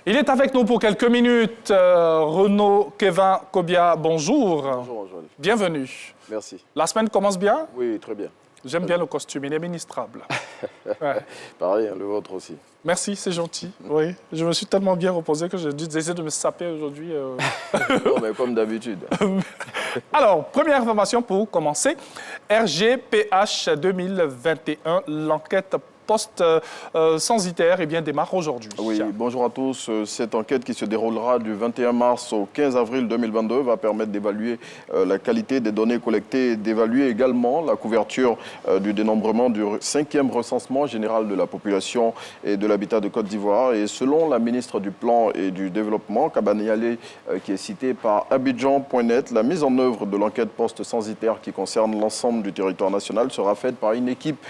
Il est avec nous pour quelques minutes. Renaud Kevin Kobia, bonjour. Bonjour, Joël. Bienvenue. Merci. La semaine commence bien? Oui, très bien. J'aime bien le costume, il est ministrable. Ouais. Pareil, le vôtre aussi. Merci, c'est gentil. Oui, je me suis tellement bien reposé que j'ai dû essayer de me saper aujourd'hui. Non, mais comme d'habitude. Alors, première information pour commencer. RGPH 2021, l'enquête post-censitaire démarre aujourd'hui. Oui, bonjour à tous. Cette enquête qui se déroulera du 21 mars au 15 avril 2022 va permettre d'évaluer la qualité des données collectées et d'évaluer également la couverture du dénombrement du 5e recensement général de la population et de l'habitat de Côte d'Ivoire. Et selon la ministre du Plan et du Développement, Kabaniale, qui est citée par Abidjan.net, la mise en œuvre de l'enquête post-censitaire qui concerne l'ensemble du territoire national sera faite par une équipe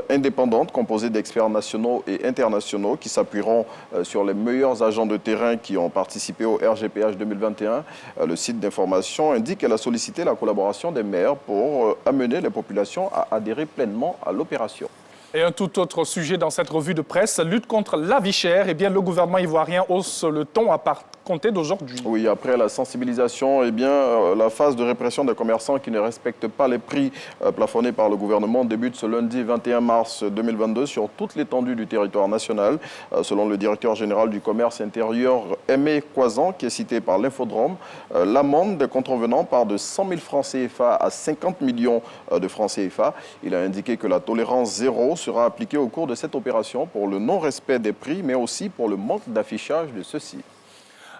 indépendante composée d'experts nationaux et internationaux qui s'appuieront sur les meilleurs agents de terrain qui ont participé au RGPH 2021. Le site d'information indique qu'elle a sollicité la collaboration des maires pour amener les populations à adhérer pleinement à l'opération. Et un tout autre sujet dans cette revue de presse, lutte contre la vie chère. Eh bien, le gouvernement ivoirien hausse le ton à compter d'aujourd'hui. Oui, après la sensibilisation, la phase de répression des commerçants qui ne respectent pas les prix plafonnés par le gouvernement débute ce lundi 21 mars 2022 sur toute l'étendue du territoire national. Selon le directeur général du commerce intérieur, Aimé Coisan, qui est cité par l'Infodrome, l'amende des contrevenants part de 100 000 francs CFA à 50 millions de francs CFA. Il a indiqué que la tolérance zéro sera appliquée au cours de cette opération pour le non-respect des prix, mais aussi pour le manque d'affichage de ceux-ci.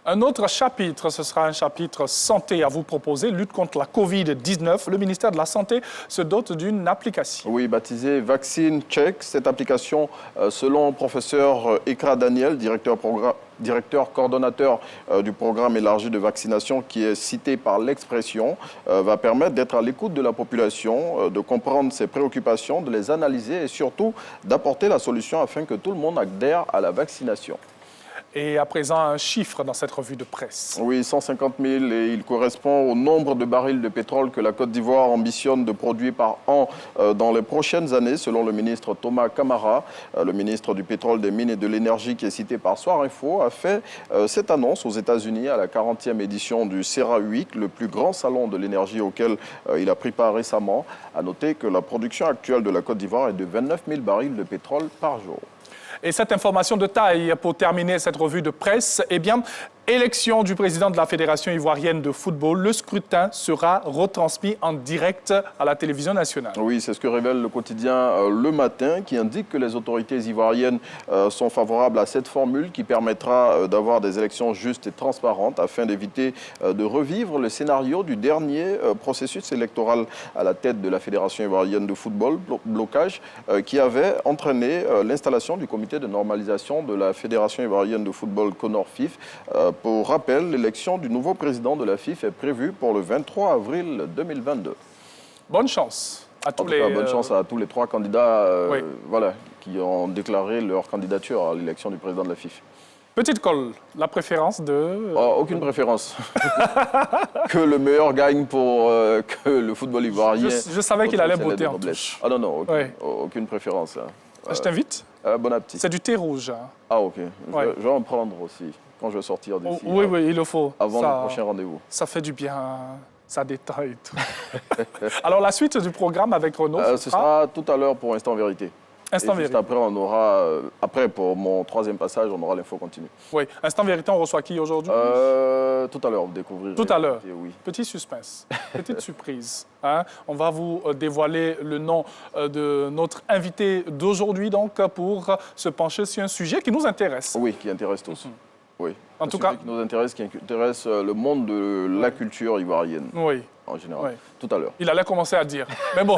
Un autre chapitre, ce sera un chapitre santé à vous proposer, lutte contre la Covid-19. Le ministère de la Santé se dote d'une application. Oui, baptisée Vaccine Check. Cette application, selon le professeur Ekra Daniel, directeur coordonnateur du programme élargi de vaccination qui est cité par l'Expression, va permettre d'être à l'écoute de la population, de comprendre ses préoccupations, de les analyser et surtout d'apporter la solution afin que tout le monde adhère à la vaccination. Et à présent, un chiffre dans cette revue de presse. Oui, 150 000 et il correspond au nombre de barils de pétrole que la Côte d'Ivoire ambitionne de produire par an dans les prochaines années, selon le ministre Thomas Camara. Le ministre du Pétrole, des Mines et de l'Énergie, qui est cité par Soir Info, a fait cette annonce aux États-Unis à la 40e édition du CERAWeek, le plus grand salon de l'énergie auquel il a pris part récemment. À noter que la production actuelle de la Côte d'Ivoire est de 29 000 barils de pétrole par jour. Et cette information de taille pour terminer cette revue de presse, élection du président de la Fédération ivoirienne de football. Le scrutin sera retransmis en direct à la télévision nationale. Oui, c'est ce que révèle le quotidien Le Matin, qui indique que les autorités ivoiriennes sont favorables à cette formule qui permettra d'avoir des élections justes et transparentes afin d'éviter de revivre le scénario du dernier processus électoral à la tête de la Fédération ivoirienne de football, blocage, qui avait entraîné l'installation du comité de normalisation de la Fédération ivoirienne de football CONOR-FIF. Pour rappel, l'élection du nouveau président de la FIF est prévue pour le 23 avril 2022. Bonne chance à tous bonne chance à tous les trois candidats qui ont déclaré leur candidature à l'élection du président de la FIF. Petite colle, la préférence de... aucune préférence. Que le meilleur gagne pour que le football ivoirien... Je savais qu'il allait botter en touche. Ah non, aucune préférence. Je t'invite. Bon appétit. C'est du thé rouge. Ah ok, je vais en prendre aussi quand je vais sortir d'ici. Oui, il le faut. Avant le prochain rendez-vous. Ça fait du bien, ça détend et tout. Alors la suite du programme avec Renaud, ce sera tout à l'heure pour Instant Vérité. Instant Vérité. Vérité. Après, on aura, pour mon troisième passage, on aura l'info continue. Oui, Instant Vérité, on reçoit qui aujourd'hui? Tout à l'heure, vous découvrirez. Tout à l'heure. Oui. Petit suspense, petite surprise. Hein? On va vous dévoiler le nom de notre invité d'aujourd'hui, donc, pour se pencher sur un sujet qui nous intéresse. Oui, qui intéresse tous. Oui. En tout cas, qui nous intéresse, qui intéresse le monde de la culture ivoirienne. Oui. En général. Oui. Tout à l'heure. Il allait commencer à dire. Mais bon,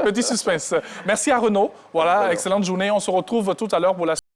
petit suspense. Merci à Renaud. Voilà, excellente journée. On se retrouve tout à l'heure pour la